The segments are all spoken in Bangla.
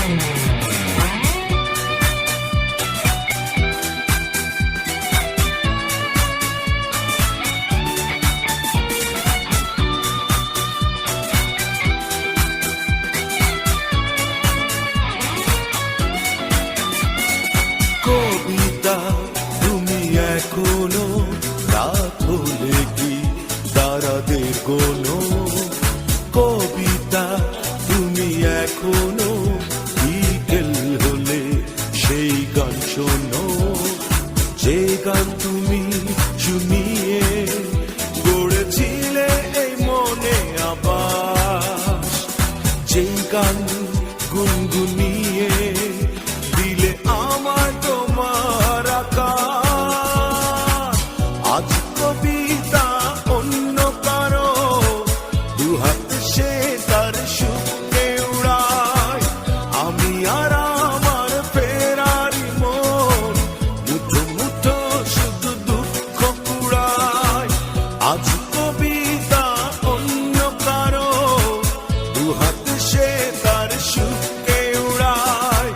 কবিতা তুমি এখনো রাত হলে কি তারাদের কোনো, কবিতা তুমি এখনো বিকেল হলে সেই গান শোনো, যে গান তুমি শুনিয়ে গড়েছিলে এই মনে আবাস, যে গান গুনগুনিয়ে দিলে আমার তোমার আকাশ। আজ কবিতা অন্য কারো দুহাত সে তার সুখে উড়ায়, আমি আর আমার ফেরারি মন মুঠো মুঠো শুধু দুঃখ কুড়ায়। আজ কবিতা অন্য কারো দুহাত সে তার সুখে উড়ায়,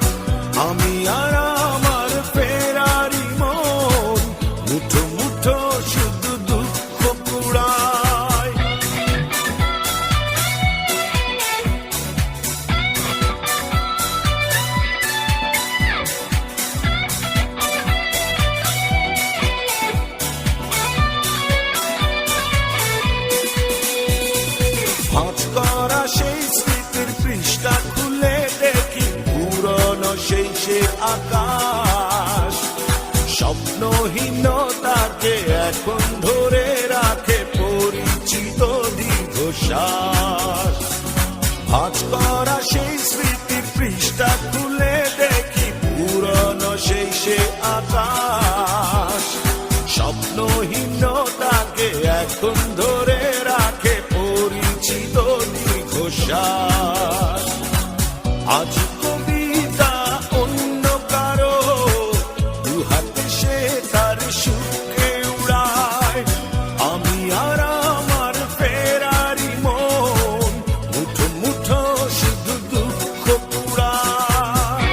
আমি আর আমার ফেরারি মন মুঠো মুঠো শুধু দুঃখ কুড়ায়। ভাঁজ করা সেই স্মৃতির পৃষ্ঠা খুলে দেখি পুরনো সেই সে আকাশ, স্বপ্নহীনতাকে এখন ধরে রাখে পরিচিত দীর্ঘশ্বাস। ভাঁজ করা সেই স্মৃতির পৃষ্ঠা খুলে দেখি পুরনো সেই সে আকাশ, স্বপ্নহীনতাকে এখন ধরে রাখে পরিচিত দীর্ঘশ্বাস। আজ কবিতা অন্য কারো দুহাতে সে তার সুখে উড়ায়, আমি আর আমার ফেরারি মন মুঠো মুঠো শুধু দুঃখ কুড়ায়।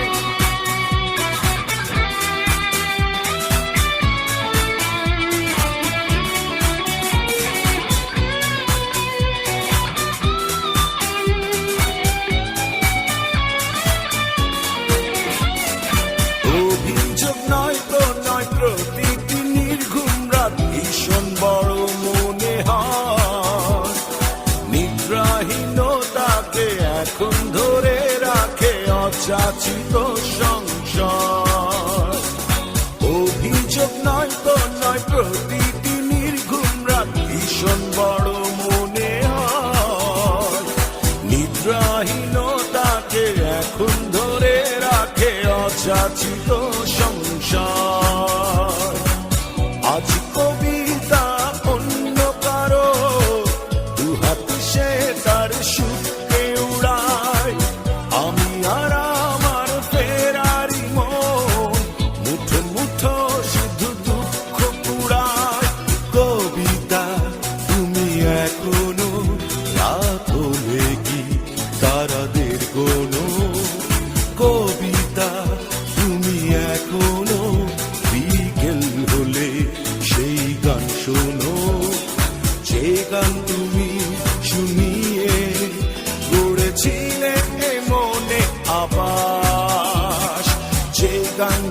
অভিযোগ নয় তো নয়, প্রতিটি নির্ঘুম রাত ভীষণ বড় মনে হয়, নিদ্রাহীনতাকে এখন ধরে রাখে অযাচিত সংসার। অভিযোগ নয় তো নয়, প্রতিটি নির্ঘুম রাত ভীষণ বড় মনে হয়, নিদ্রাহীনতাকে এখন ধরে রাখে অযাচিত সংসার। আজ কবিতা অন্য কারো দুহাত সে তার সুখে উড়ায়, আমি আর আমার ফেরারি মন মুঠো মুঠো শুধু দুঃখ কুড়ায়। কবিতা তুমি এখনো রাত হলে কি তারাদের কোনো, কবিতা তুমি এখনো বিকেল হলে সেই গান শোনো, যে গান তুমি শুনিয়ে গড়েছিলে এ মনে আবাস, যে গান